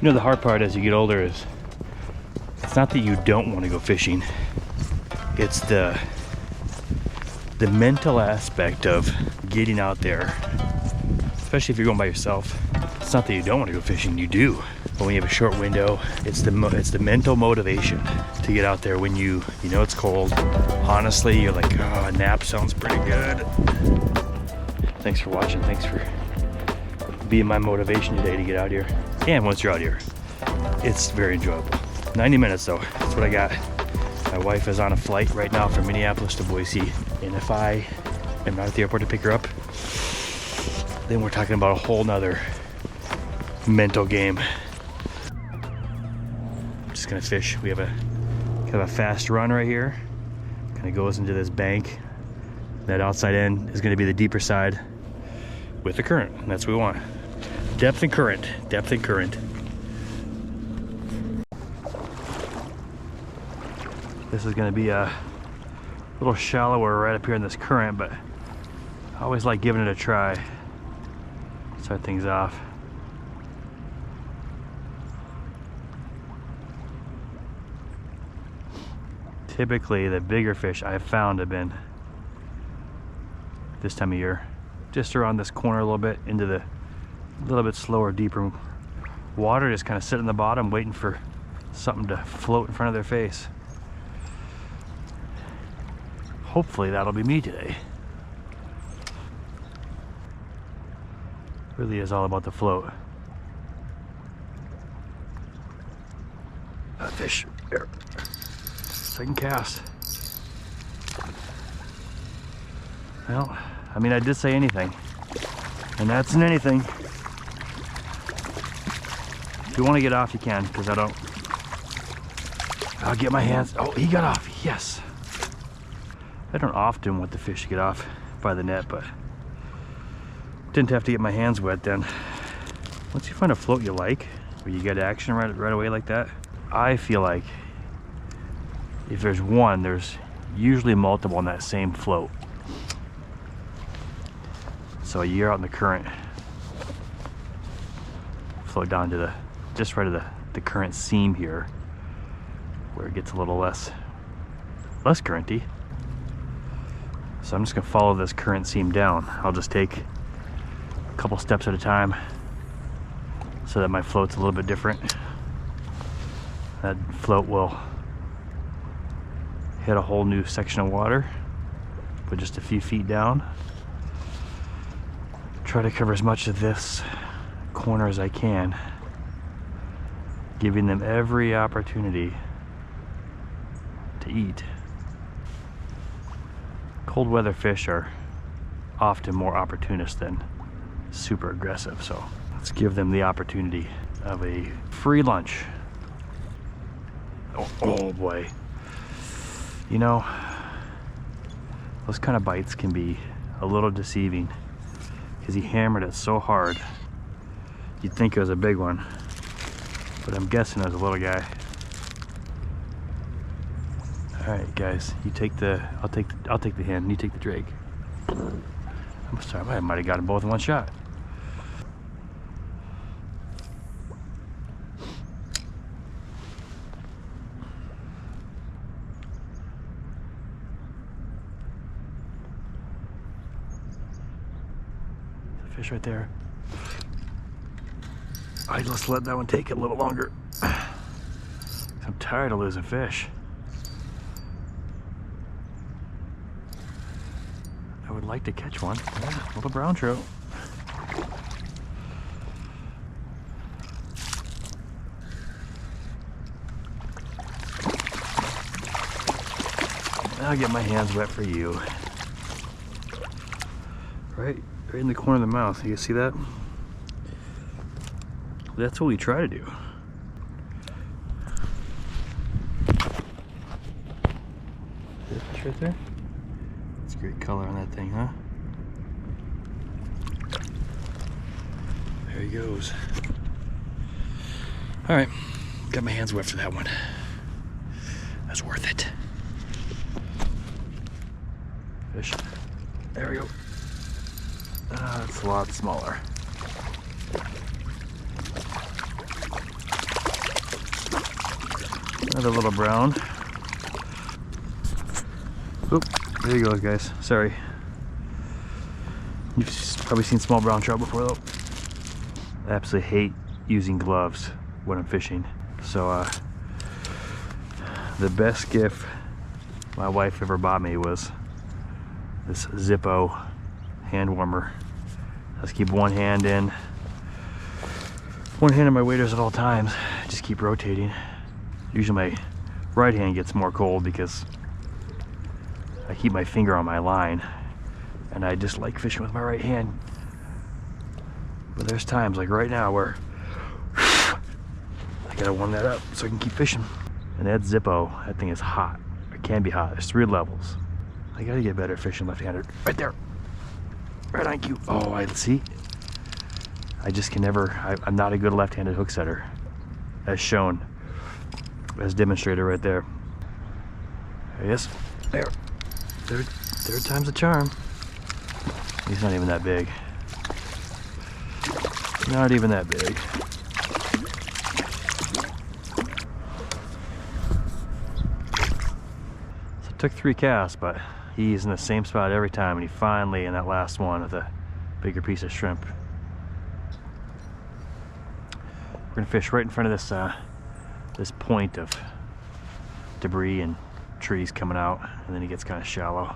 You know, the hard part as you get older is it's not that you don't want to go fishing. It's the mental aspect of getting out there, especially if you're going by yourself. It's not that you don't want to go fishing, you do. But when you have a short window, it's the mental motivation to get out there when you know it's cold. Honestly, you're like, oh, a nap sounds pretty good. Thanks for watching. Thanks for being my motivation today to get out here. And once you're out here, it's very enjoyable. 90 minutes though, that's what I got. My wife is on a flight right now from Minneapolis to Boise. And if I am not at the airport to pick her up, then we're talking about a whole nother mental game. I'm just gonna fish. We have a kind of a fast run right here. Kind of goes into this bank. That outside end is gonna be the deeper side with the current. And that's what we want. Depth and current, depth and current. This is gonna be a little shallower right up here in this current, but I always like giving it a try. Start things off. Typically, the bigger fish I've found have been this time of year, just around this corner a little bit into the little bit slower, deeper water, just kind of sitting in the bottom waiting for something to float in front of their face. Hopefully that'll be me today. Really is all about the float. That fish there. Second cast. Well, I mean, I did say anything, and that's an anything. If you want to get off, you can, because I'll get my hands. Oh, he got off. Yes. I don't often want the fish to get off by the net, but didn't have to get my hands wet then. Once you find a float you like, where you get action right away like that, I feel like if there's one, there's usually multiple on that same float. So you're out in the current, float down to just right of the current seam here, where it gets a little less currenty. So I'm just gonna follow this current seam down. I'll just take a couple steps at a time so that my float's a little bit different. That float will hit a whole new section of water, but just a few feet down. Try to cover as much of this corner as I can, giving them every opportunity to eat. Cold weather fish are often more opportunist than super aggressive, so let's give them the opportunity of a free lunch. Oh boy. You know, those kind of bites can be a little deceiving because he hammered it so hard. You'd think it was a big one, but I'm guessing it was a little guy. All right, guys, you take I'll take the hand, and you take the drake. I'm sorry, I might have got them both in one shot. The fish right there. I just let that one take it a little longer. I'm tired of losing fish. I would like to catch one. Yeah, little brown trout. I'll get my hands wet for you. Right in the corner of the mouth. You can see that? That's what we try to do. This fish right there? That's great color on that thing, huh? There he goes. All right, got my hands wet for that one. That's worth it. Fish. There we go. It's a lot smaller. Another little brown. Oop, there you go, guys. Sorry. You've probably seen small brown trout before, though. I absolutely hate using gloves when I'm fishing. So, the best gift my wife ever bought me was this Zippo hand warmer. I just keep one hand in, one hand on my waders at all times. Just keep rotating. Usually my right hand gets more cold because I keep my finger on my line, and I just like fishing with my right hand. But there's times like right now where I gotta warm that up so I can keep fishing. And that Zippo, that thing is hot. It can be hot. There's 3 levels. I gotta get better at fishing left-handed. Right there. Right on cue. Oh, I see. I just can never. I'm not a good left-handed hook setter, as shown, as demonstrated right there. Yes. There. Third time's a charm. He's not even that big. Not even that big. So it took 3 casts, but he's in the same spot every time, and he finally, in that last one, with a bigger piece of shrimp. We're gonna fish right in front of this this point of debris and trees coming out, and then it gets kind of shallow.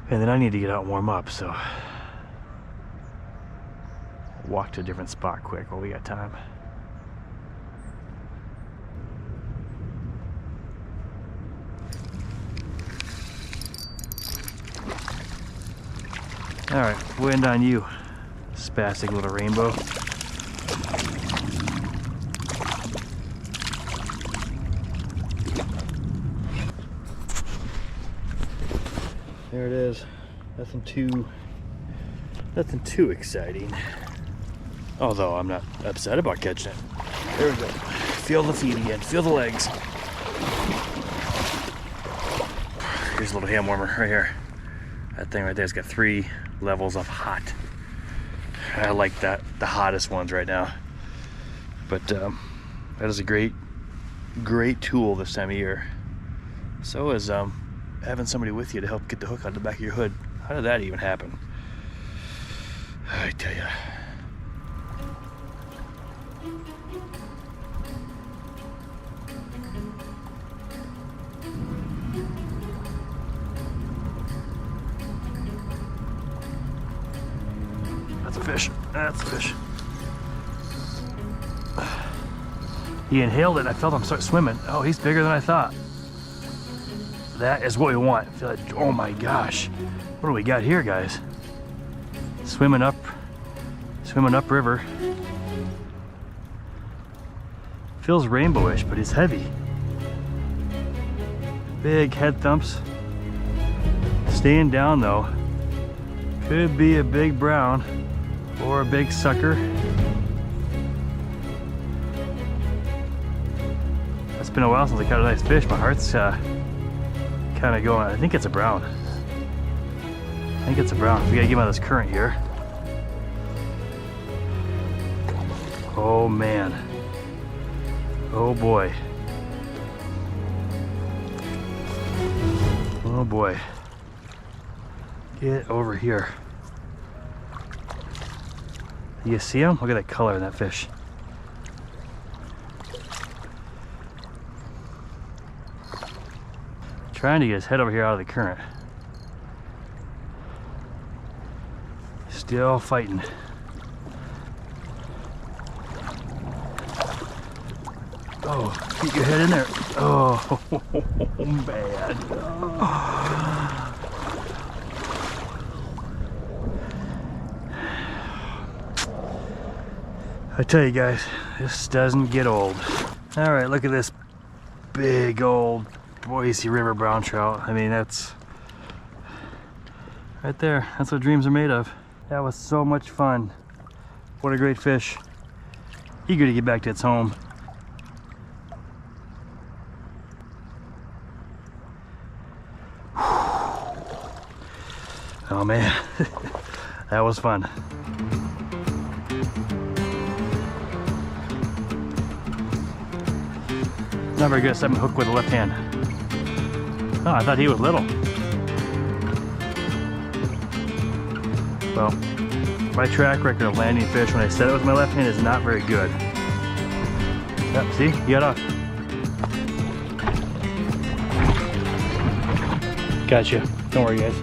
And then I need to get out and warm up, so walk to a different spot quick while we got time. All right, we'll end on you, spastic little rainbow. There it is. Nothing too exciting. Although I'm not upset about catching it. There we go. Feel the feet again. Feel the legs. Here's a little hand warmer right here. That thing right there's got 3 levels of hot. I like that, the hottest ones right now. But that is a great tool this time of year. So is having somebody with you to help get the hook on the back of your hood. How did that even happen? I tell you. That's a fish. That's a fish. He inhaled it. I felt him start swimming. Oh, he's bigger than I thought. That is what we want. I feel like, oh my gosh. What do we got here, guys? Swimming up river. Feels rainbowish, but he's heavy. Big head thumps. Staying down though. Could be a big brown or a big sucker. It's been a while since I caught a nice fish. My heart's kind of going. I think it's a brown. We gotta get him out of this current here. Oh man. Oh boy. Oh boy. Get over here. You see him? Look at that color in that fish. Trying to get his head over here out of the current. Still fighting. Oh, get your head in there. Oh, bad. Oh. I tell you guys, this doesn't get old. All right, look at this big old Boise River brown trout. I mean, that's right there. That's what dreams are made of. That was so much fun. What a great fish. Eager to get back to its home. Oh man, that was fun. Not very good at setting a hook with the left hand. Oh, I thought he was little. Well, my track record of landing fish when I set it with my left hand is not very good. Yep, see? He got off. Gotcha. Don't worry, guys.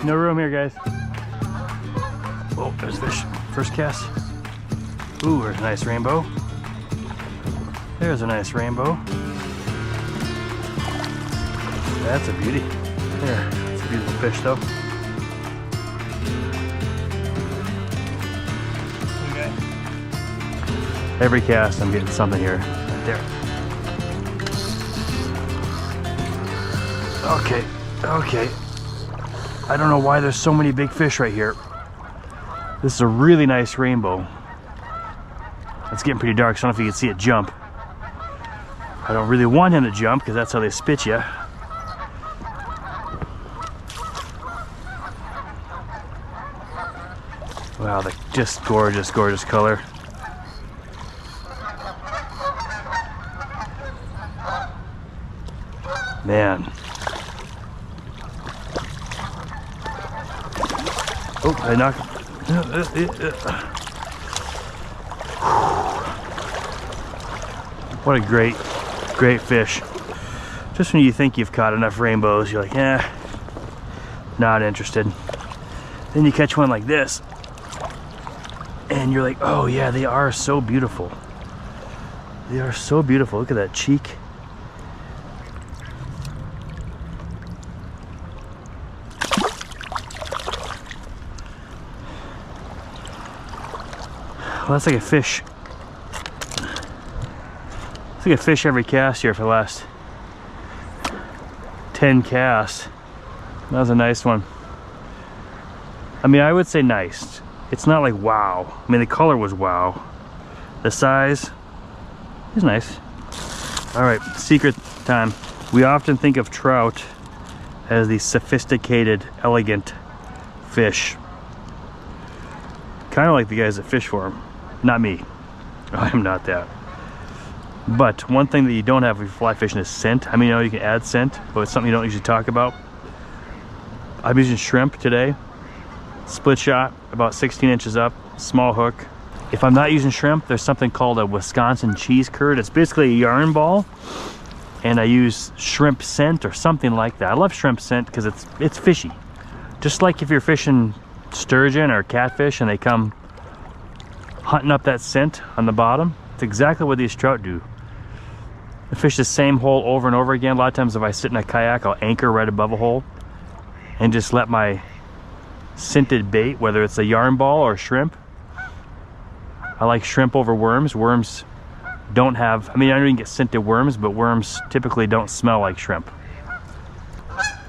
No room here, guys. Oh, there's fish. First cast. Ooh, there's a nice rainbow. There's a nice rainbow. That's a beauty. There, it's a beautiful fish though. Okay. Every cast I'm getting something here. Right there. Okay, okay. I don't know why there's so many big fish right here. This is a really nice rainbow. It's getting pretty dark, so I don't know if you can see it jump. I don't really want him to jump because that's how they spit you. Wow, they're just gorgeous, gorgeous color. Man. Oh, I knocked. What a great, great fish. Just when you think you've caught enough rainbows, you're like, eh, not interested. Then you catch one like this, and you're like, oh yeah, they are so beautiful. They are so beautiful. Look at that cheek. Well, that's like a fish. It's like a fish every cast here for the last 10 casts. That was a nice one. I mean, I would say nice. It's not like wow. I mean, the color was wow. The size is nice. All right, secret time. We often think of trout as the sophisticated, elegant fish. Kind of like the guys that fish for them. Not me. I'm not that. But one thing that you don't have if you're fly fishing is scent. I mean, you know, you can add scent, but it's something you don't usually talk about. I'm using shrimp today. Split shot, about 16 inches up, small hook. If I'm not using shrimp, there's something called a Wisconsin cheese curd. It's basically a yarn ball, and I use shrimp scent or something like that. I love shrimp scent because it's fishy. Just like if you're fishing sturgeon or catfish and they come hunting up that scent on the bottom, it's exactly what these trout do. I fish the same hole over and over again. A lot of times if I sit in a kayak, I'll anchor right above a hole and just let my scented bait, whether it's a yarn ball or shrimp. I like shrimp over worms. Worms don't have, I mean, I know you can get scented worms, but worms typically don't smell like shrimp.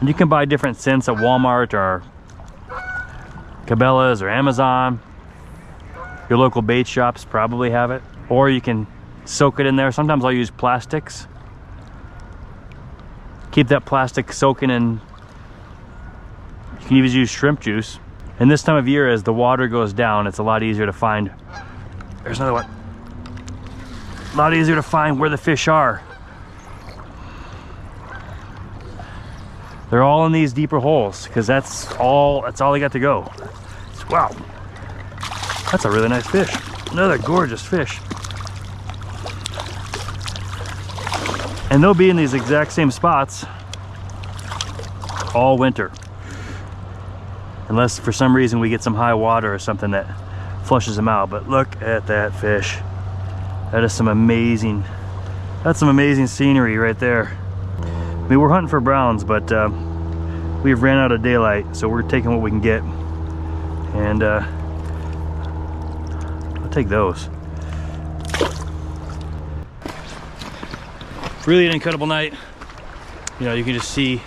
And you can buy different scents at Walmart or Cabela's or Amazon. Your local bait shops probably have it. Or you can soak it in there. Sometimes I'll use plastics. Keep that plastic soaking in. You can even use shrimp juice. And this time of year, as the water goes down, it's a lot easier to find. There's another one. A lot easier to find where the fish are. They're all in these deeper holes because that's all they got to go. Wow, that's a really nice fish. Another gorgeous fish. And they'll be in these exact same spots all winter. Unless for some reason we get some high water or something that flushes them out. But look at that fish. That is some amazing, that's some amazing scenery right there. I mean, we're hunting for browns, but we've ran out of daylight, so we're taking what we can get. And I'll take those. Really an incredible night. You know, you can just see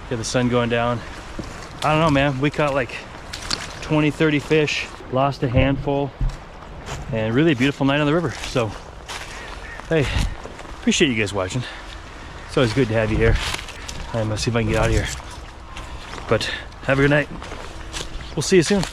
the sun going down. I don't know, man. We caught like 20, 30 fish, lost a handful, and really a beautiful night on the river. So, hey, appreciate you guys watching. It's always good to have you here. I'm gonna see if I can get out of here. But have a good night. We'll see you soon.